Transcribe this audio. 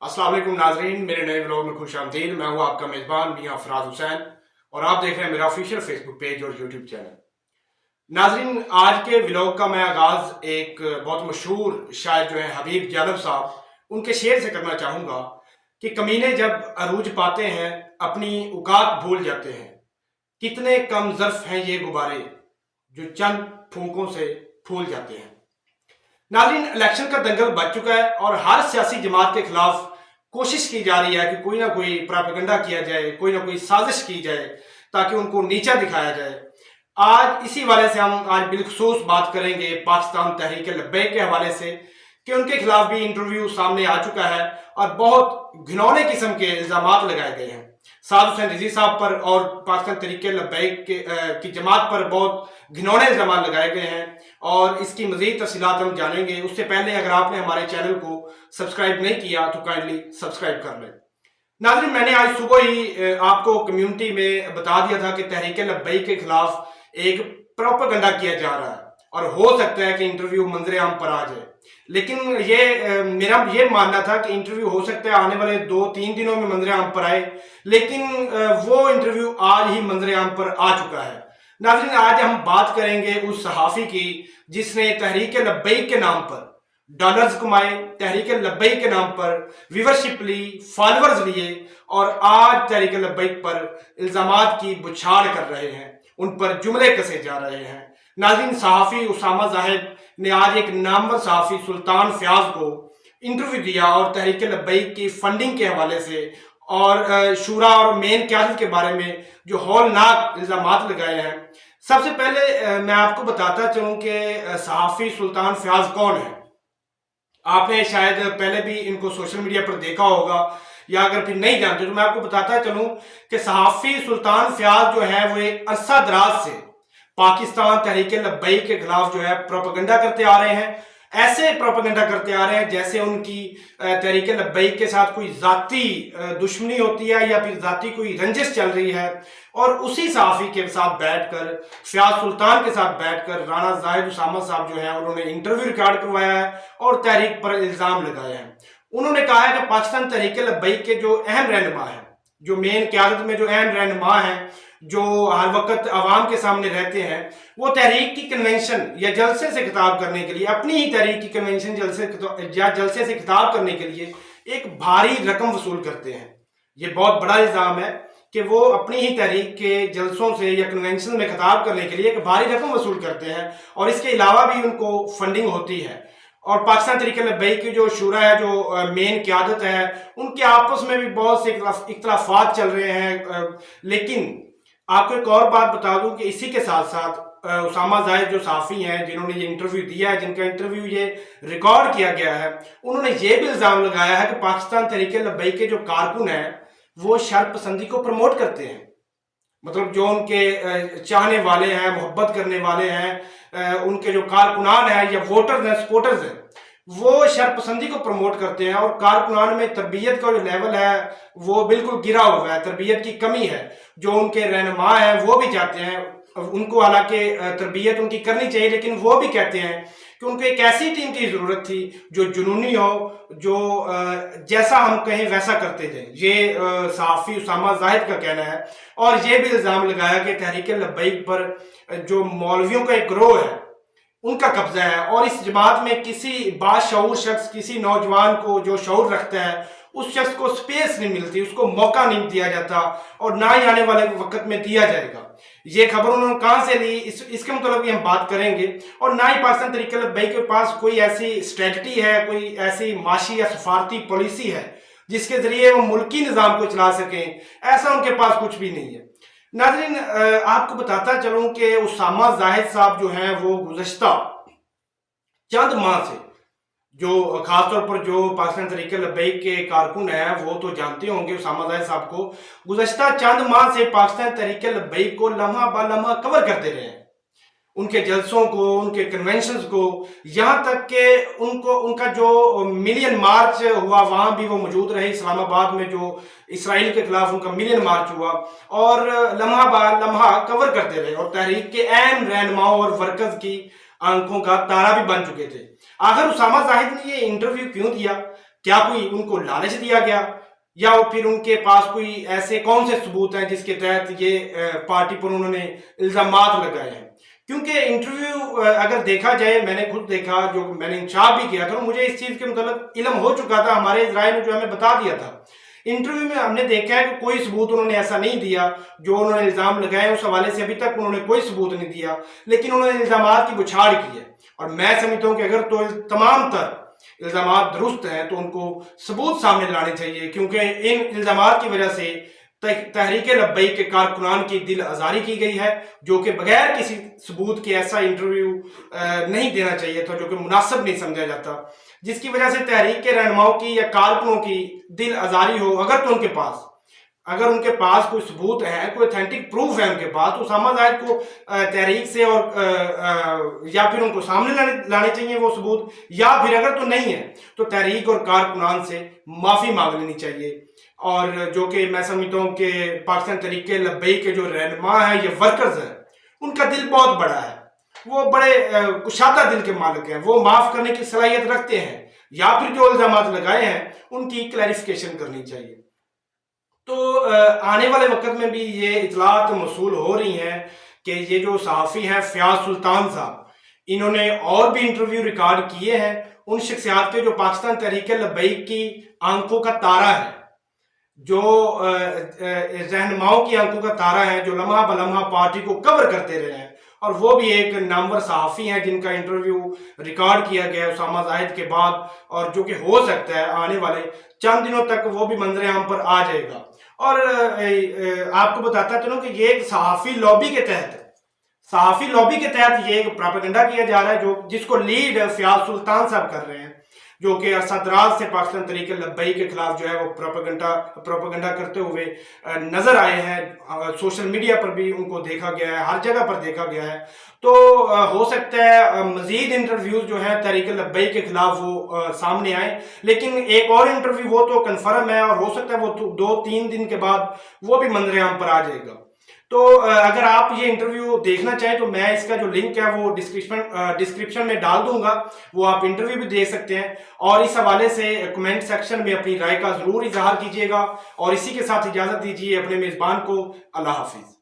अस्सलाम वालेकुम नाजरीन, मेरे नए व्लॉग में खुश आमदीद। मैं हूँ आपका मेज़बान मियाँ फराज हुसैन और आप देख रहे हैं मेरा ऑफिशियल फेसबुक पेज और यूट्यूब चैनल। नाजरीन, आज के व्लॉग का मैं आगाज़ एक बहुत मशहूर शायर जो हैं हबीब जालब साहब, उनके शेर से करना चाहूँगा कि कमीने जब अरूज पाते हैं अपनी औकात भूल जाते हैं। कितने कम ज़र्फ़ हैं ये गुब्बारे जो चंद फूंकों से फूल जाते हैं। नाज़रीन, इलेक्शन का दंगल बच चुका है और हर सियासी जमात के खिलाफ कोशिश की जा रही है कि कोई ना कोई प्रोपेगेंडा किया जाए, कोई ना कोई साजिश की जाए ताकि उनको नीचा दिखाया जाए। आज इसी वाले से हम आज बिलखसूस बात करेंगे पाकिस्तान तहरीक लब्बैक के हवाले से कि उनके खिलाफ भी इंटरव्यू सामने आ चुका है और बहुत घिनौने किस्म के इल्ज़ामात लगाए गए हैं। साद हुसैन रिजी साहब पर और पाकिस्तान तहरीक लब्बैक की जमात पर बहुत घिनौने इल्ज़ाम लगाए गए हैं और इसकी मज़ीद तफसीलात हम जानेंगे। उससे पहले अगर आपने हमारे चैनल को सब्सक्राइब नहीं किया तो काइंडली सब्सक्राइब कर लें। नाज़रीन, मैंने आज सुबह ही आपको कम्युनिटी में बता दिया था कि तहरीक लब्बैक के खिलाफ एक प्रोपेगेंडा किया जा रहा है और हो सकता है कि इंटरव्यू मंजर आम पर आ जाए। लेकिन मेरा ये मानना था कि इंटरव्यू हो सकता है आने वाले 2-3 दिनों में मंजर आम पर आए, लेकिन वो इंटरव्यू आज ही मंजर आम पर आ चुका है। नाज़रीन, आज हम बात करेंगे उस सहाफ़ी की जिसने तहरीक लब्बैक के नाम पर डॉलर्स कमाए, तहरीक लब्बैक के नाम पर व्यूवरशिप ली, फॉलोअर्स लिए और आज तहरीक लब्बैक पर इल्ज़ामात की बुछाड़ कर रहे हैं, उन पर जुमले कसे जा रहे हैं। नाज़रीन, सहाफ़ी उसामा जाहिद ने आज एक नामवर सहाफ़ी सुल्तान फयाज को इंटरव्यू दिया और तहरीक लब्बैक की फंडिंग के हवाले से और शूरा और मेन क़यादत के बारे में जो हौलनाक इल्ज़ामात लगाए हैं। सबसे पहले मैं आपको बताता चलूँ कि सहाफ़ी सुल्तान फयाज कौन है। आपने शायद पहले भी इनको सोशल मीडिया पर देखा होगा या अगर फिर नहीं जानते तो मैं आपको बताता चलूं कि सहाफ़ी सुल्तान फयाज जो है वो एक अरसा दराज से पाकिस्तान तहरीक लब्बैक के खिलाफ जो है प्रोपेगेंडा करते आ रहे हैं। ऐसे प्रोपेगेंडा करते आ रहे हैं जैसे उनकी तहरीक लब्बैक के साथ कोई जाती दुश्मनी होती है या फिर जाती कोई रंजिश चल रही है। और उसी सहाफ़ी के साथ बैठकर, फयाज सुल्तान के साथ बैठकर राना जाहिद उसामा साहब जो है उन्होंने इंटरव्यू रिकॉर्ड करवाया है और तहरीक पर इल्ज़ाम लगाए हैं। उन्होंने कहा है कि पाकिस्तान तहरीक लब्बैक के जो अहम रहनुमा है, जो मेन क़यादत में जो अहम रहनुमा है, जो हर वक्त आवाम के सामने रहते हैं, वो तहरीक की कन्वेंशन या जलसे से खिताब करने के लिए, अपनी ही तहरीक की कन्वेंशन जलसे से खिताब करने के लिए एक भारी रकम वसूल करते हैं। ये बहुत बड़ा इल्ज़ाम है कि वो अपनी ही तहरीक के जलसों से या कन्वेंशन में खिताब करने के लिए एक भारी रकम वसूल करते हैं और इसके अलावा भी उनको फंडिंग होती है। और पाकिस्तान तहरीक लब्बैक की जो शूरा है, जो मेन क़यादत है, उनके आपस में भी बहुत से इख्तलाफात चल रहे हैं। लेकिन आपको एक और बात बता दूं कि इसी के साथ साथ उसामा जाहिद जो सहाफ़ी हैं जिन्होंने ये इंटरव्यू दिया है, जिनका इंटरव्यू ये रिकॉर्ड किया गया है, उन्होंने ये भी इल्ज़ाम लगाया है कि पाकिस्तान तहरीक लब्बैक के जो कारकुन हैं वो शर्त पसंदी को प्रमोट करते हैं। मतलब जो उनके चाहने वाले हैं, मोहब्बत करने वाले हैं, उनके जो कारकुनान हैं या वोटर्स हैं, सपोर्टर्स हैं, वो शर्त पसंदी को प्रमोट करते हैं। और कारकुनान में तरबियत का जो लेवल है वो बिल्कुल गिरा हुआ है, तरबियत की कमी है। जो उनके रहनुमा हैं वो भी चाहते हैं, उनको हालांकि तरबियत उनकी करनी चाहिए, लेकिन वो भी कहते हैं कि उनको एक ऐसी टीम की ज़रूरत थी जो जुनूनी हो, जो जैसा हम कहें वैसा करते थे। ये सहाफ़ी उसामा जाहिद का कहना है। और ये भी इल्ज़ाम लगाया कि तहरीक लब्बैक पर जो मौलवियों का एक ग्रोह है उनका कब्जा है और इस जमात में किसी बाशऊर शख्स, किसी नौजवान को जो शऊर रखता है, उस शख्स को स्पेस नहीं मिलती, उसको मौका नहीं दिया जाता और ना ही आने वाले वक्त में दिया जाएगा। ये खबर उन्होंने कहाँ से ली, इसके मतलब भी हम बात करेंगे। और ना ही पाकिस्तान तहरीक लब्बैक के पास कोई ऐसी स्ट्रेटजी है, कोई ऐसी माशी या सफारती पॉलिसी है जिसके जरिए वो मुल्की निज़ाम को चला सकें, ऐसा उनके पास कुछ भी नहीं है। नाज़रीन, आपको बताता चलूं कि उसामा जाहिद साहब जो हैं वो गुज़श्ता चंद माह से, जो खासतौर पर जो पाकिस्तान तहरीक लब्बैक के कारकुन हैं वो तो जानते होंगे उसामा जाहिद साहब को, गुज़श्ता चंद माह से पाकिस्तान तहरीक लब्बैक को लम्हा ब लम्हा कवर करते रहे हैं, उनके जलसों को, उनके कन्वेंशंस को, यहाँ तक कि उनका जो मिलियन मार्च हुआ वहाँ भी वो मौजूद रहे। इस्लामाबाद में जो इसराइल के खिलाफ उनका मिलियन मार्च हुआ और लम्हा बा लम्हा कवर करते रहे और तहरीक के अहम रहनुमाओं और वर्कर्स की आंखों का तारा भी बन चुके थे। आखिर उसामा जाहिद ने ये इंटरव्यू क्यों दिया? क्या कोई उनको लालच दिया गया, या फिर उनके पास कोई ऐसे कौन से सबूत हैं जिसके तहत ये पार्टी पर उन्होंने इल्जामात लगाए हैं? क्योंकि इंटरव्यू अगर देखा जाए, मैंने खुद देखा, जो मैंने इंशाफ भी किया था, मुझे इस चीज़ के मतलब इल्म हो चुका था, हमारे इजराइल ने जो हमें बता दिया था। इंटरव्यू में हमने देखा है कि कोई सबूत उन्होंने ऐसा नहीं दिया, जो उन्होंने इल्ज़ाम लगाए उस हवाले से अभी तक उन्होंने कोई सबूत नहीं दिया, लेकिन उन्होंने इल्ज़ामात की बुछाड़ की है। और मैं समझता हूँ कि अगर तो तमाम तर इल्ज़ामात दुरुस्त हैं तो उनको सबूत सामने लाने चाहिए, क्योंकि इन इल्ज़ामात की वजह से तहरीक लब्बैक के कारकुनान की दिल आज़ारी की गई है, जो कि बगैर किसी सबूत के ऐसा इंटरव्यू नहीं देना चाहिए था, जो कि मुनासिब नहीं समझा जाता, जिसकी वजह से तहरीक के रहनुमाओं की या कारकुनों की दिल आज़ारी हो। अगर उनके पास कोई सबूत है, कोई ऑथेंटिक प्रूफ है उनके पास, तो उसामा जाहिद को तहरीक से और या फिर उनको सामने लाने चाहिए वो सबूत, या फिर अगर तो नहीं है तो तहरीक और कारकुनान से माफ़ी मांग लेनी चाहिए। और जो कि मैं समझता हूँ कि पाकिस्तान तहरीक लब्बैक के जो रहनुमा है, ये वर्कर्स हैं, उनका दिल बहुत बड़ा है, वो बड़े कुशादा दिल के मालिक हैं, वो माफ़ करने की सलाहियत रखते हैं, या फिर जो इल्ज़ामात लगाए हैं उनकी क्लैरिफिकेशन करनी चाहिए। तो आने वाले वक्त में भी ये इतलात मौसूल हो रही हैं कि ये जो सहाफ़ी हैं फयाज सुल्तान साहब, इन्होंने और भी इंटरव्यू रिकॉर्ड किए हैं उन शख्सियात के जो पाकिस्तान तहरीक लब्बैक की आंखों का तारा है, जो रहनुमाओं की आंखों का तारा है, जो लम्हा बलम्हा पार्टी को कवर करते रहे हैं, और वो भी एक नामवर सहाफ़ी हैं जिनका इंटरव्यू रिकॉर्ड किया गया उसामा जाहिद के बाद, और जो कि हो सकता है आने वाले चंद दिनों तक वो भी मंजर आम पर आ जाएगा। और आपको बताता चलूं कि ये एक सहाफ़ी लॉबी के तहत ये एक प्रोपेगेंडा किया जा रहा है, जो जिसको लीड फयाज सुल्तान साहब कर रहे हैं, जो कि अरसा-दराज से पाकिस्तान तहरीक लब्बैक के खिलाफ जो है वो प्रोपेगेंडा करते हुए नजर आए हैं। सोशल मीडिया पर भी उनको देखा गया है, हर जगह पर देखा गया है। तो हो सकता है मजीद इंटरव्यूज जो है तहरीक लब्बैक के खिलाफ वो सामने आए, लेकिन एक और इंटरव्यू वो तो कन्फर्म है, और हो सकता है वो 2-3 दिन के बाद वो भी मंजर-ए-आम पर आ जाएगा। तो अगर आप ये इंटरव्यू देखना चाहें तो मैं इसका जो लिंक है वो डिस्क्रिप्शन में डाल दूंगा, वो आप इंटरव्यू भी देख सकते हैं। और इस हवाले से कमेंट सेक्शन में अपनी राय का जरूर इजहार कीजिएगा, और इसी के साथ इजाजत दीजिए अपने मेजबान को। अल्लाह हाफिज।